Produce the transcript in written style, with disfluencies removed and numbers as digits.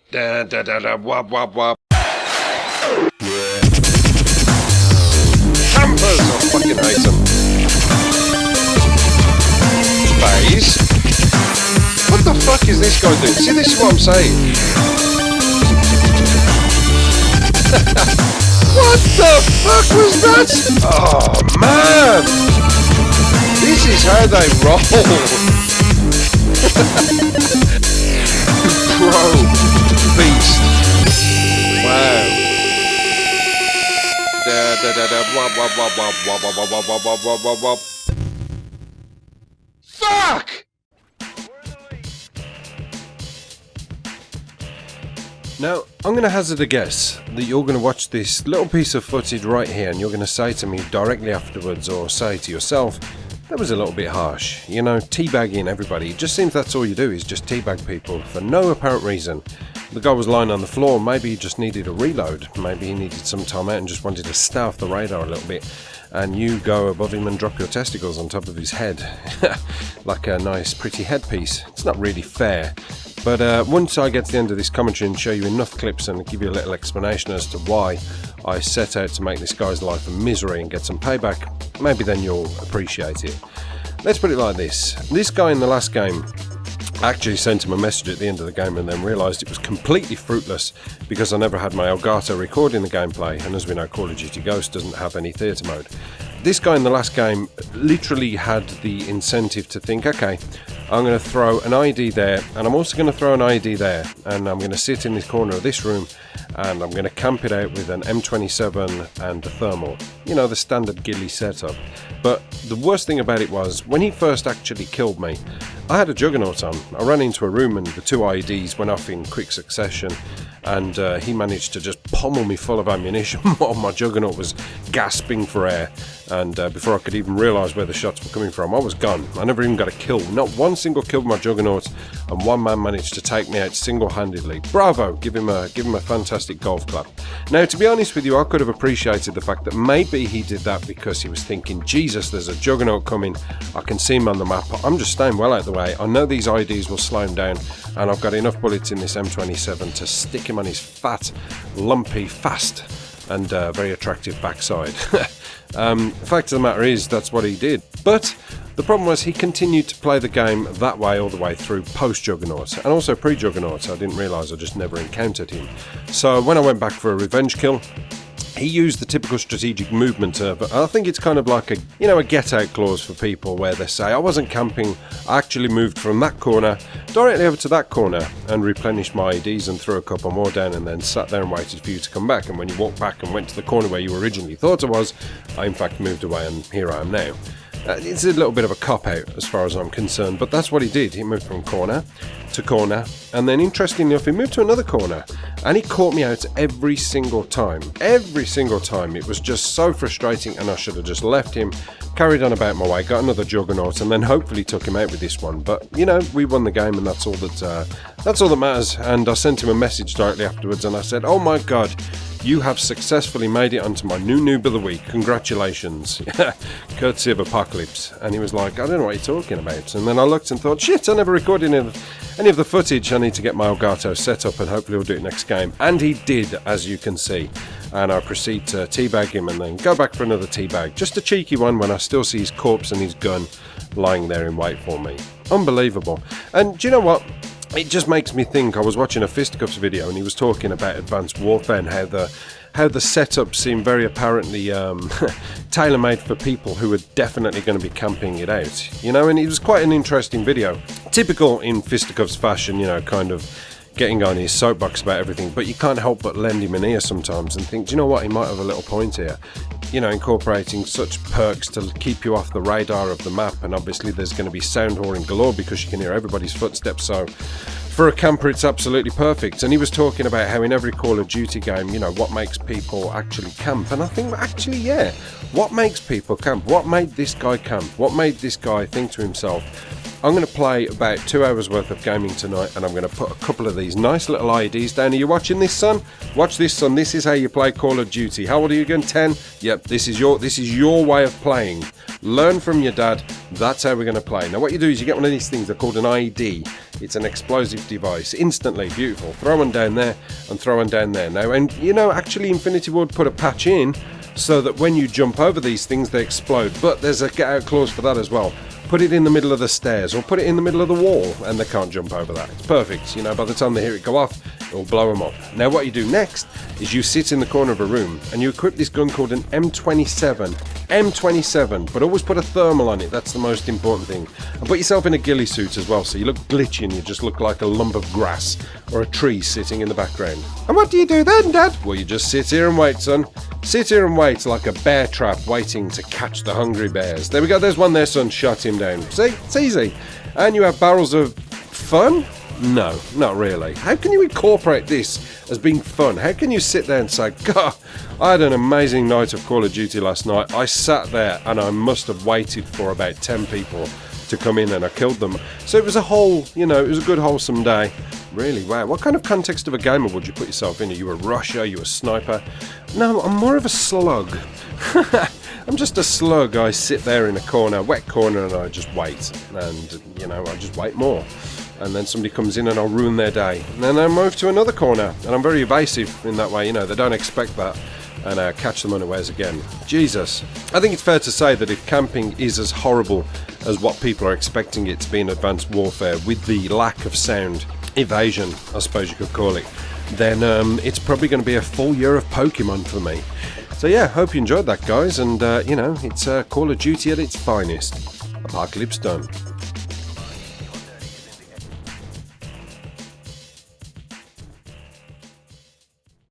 Da da da da wop wop wop. Campers! I fucking hate them. Space. What the fuck is this guy doing? See, this is what I'm saying. What the fuck was that? Oh man! This is how they roll. Pro beast. Wow. Da da da da wop wop wop wop wop wop wop wop wop wop wop wop. Fuck! Now, I'm going to hazard a guess that you're going to watch this little piece of footage right here and you're going to say to me directly afterwards, or say to yourself, that was a little bit harsh. You know, teabagging everybody. It just seems that's all you do is just teabag people for no apparent reason. The guy was lying on the floor, maybe he just needed a reload. Maybe he needed some time out and just wanted to stay off the radar a little bit. And you go above him and drop your testicles on top of his head. Like a nice pretty headpiece. It's not really fair. But once I get to the end of this commentary and show you enough clips and give you a little explanation as to why I set out to make this guy's life a misery and get some payback, maybe then you'll appreciate it. Let's put it like this. This guy in the last game, I actually sent him a message at the end of the game and then realised it was completely fruitless because I never had my Elgato recording the gameplay, and as we know, Call of Duty Ghost doesn't have any theatre mode. This guy in the last game literally had the incentive to think, okay, I'm going to throw an ID there, and I'm also going to throw an ID there, and I'm going to sit in this corner of this room, and I'm going to camp it out with an M27 and a thermal. You know, the standard ghillie setup. But the worst thing about it was, when he first actually killed me, I had a juggernaut on. I ran into a room and the two IEDs went off in quick succession, and he managed to just pommel me full of ammunition while my juggernaut was gasping for air. And before I could even realise where the shots were coming from, I was gone. I never even got a kill. Not one single kill with my juggernaut, and one man managed to take me out single-handedly. Bravo! Give him a fantastic golf clap. Now, to be honest with you, I could have appreciated the fact that maybe he did that because he was thinking, Jesus, there's a juggernaut coming. I can see him on the map. I'm just staying well out the way. I know these IDs will slow him down, and I've got enough bullets in this M27 to stick him on his fat, lumpy, fast, and very attractive backside. The fact of the matter is, that's what he did. But the problem was he continued to play the game that way all the way through post-Juggernaut, and also pre-Juggernaut. I didn't realise, I just never encountered him. So when I went back for a revenge kill, he used the typical strategic movement, but I think it's kind of like a get-out clause for people where they say, I wasn't camping, I actually moved from that corner directly over to that corner and replenished my IDs and threw a couple more down and then sat there and waited for you to come back. And when you walked back and went to the corner where you originally thought I was, I in fact moved away and here I am now. It's a little bit of a cop-out as far as I'm concerned, but that's what he did. He moved from corner to corner, and then interestingly enough, he moved to another corner, and he caught me out every single time. Every single time. It was just so frustrating, and I should have just left him, carried on about my way, got another juggernaut, and then hopefully took him out with this one. But, you know, we won the game, and that's all that matters. And I sent him a message directly afterwards, and I said, oh my god, you have successfully made it onto my new noob of the week. Congratulations. Courtesy of Apocalypse. And he was like, I don't know what you're talking about. And then I looked and thought, shit, I never recorded any of the footage. I need to get my Elgato set up and hopefully we'll do it next game. And he did, as you can see. And I proceed to teabag him and then go back for another teabag. Just a cheeky one when I still see his corpse and his gun lying there in wait for me. Unbelievable. And do you know what? It just makes me think. I was watching a Fisticuffs video and he was talking about Advanced Warfare and how the setup seemed very apparently tailor-made for people who were definitely going to be camping it out. You know, and it was quite an interesting video. Typical in Fisticuffs fashion, you know, kind of getting on his soapbox about everything, but you can't help but lend him an ear sometimes and think, do you know what, he might have a little point here. You know, incorporating such perks to keep you off the radar of the map, and obviously there's going to be sound whoring galore because you can hear everybody's footsteps, so for a camper it's absolutely perfect. And he was talking about how in every Call of Duty game, you know, what makes people actually camp, and I think actually, yeah, what makes people camp? What made this guy camp? What made this guy think to himself, I'm going to play about 2 hours worth of gaming tonight and I'm going to put a couple of these nice little IDs down. Are you watching this, son? Watch this, son. This is how you play Call of Duty. How old are you again? 10? Yep, this is your way of playing. Learn from your dad. That's how we're going to play. Now what you do is you get one of these things, they're called an ID. It's an explosive device. Instantly, beautiful. Throw one down there and throw one down there. Now, and you know, actually Infinity Ward put a patch in so that when you jump over these things, they explode. But there's a get out clause for that as well. Put it in the middle of the stairs or put it in the middle of the wall and they can't jump over that. It's perfect. You know, by the time they hear it go off, it'll blow them up. Now what you do next is you sit in the corner of a room and you equip this gun called an M27. M27, but always put a thermal on it. That's the most important thing. And put yourself in a ghillie suit as well, so you look glitchy and you just look like a lump of grass or a tree sitting in the background. And what do you do then, Dad? Well, you just sit here and wait, son. Sit here and wait like a bear trap waiting to catch the hungry bears. There we go, there's one there, son. Shut him down. See? It's easy. And you have barrels of fun? No, not really. How can you incorporate this as being fun? How can you sit there and say, God, I had an amazing night of Call of Duty last night. I sat there and I must have waited for about 10 people to come in and I killed them. So it was a whole, you know, it was a good wholesome day. Really, wow. What kind of context of a gamer would you put yourself in? Are you a rusher? Are you a sniper? No, I'm more of a slug. I'm just a slug. I sit there in a corner, wet corner, and I just wait. And, you know, I just wait more. And then somebody comes in and I'll ruin their day. And then I move to another corner. And I'm very evasive in that way, you know, they don't expect that. And catch them unawares again. Jesus. I think it's fair to say that if camping is as horrible as what people are expecting it to be in Advanced Warfare, with the lack of sound evasion, I suppose you could call it, then it's probably going to be a full year of Pokemon for me. So yeah, hope you enjoyed that, guys. And, you know, it's Call of Duty at its finest. Apocalypse done.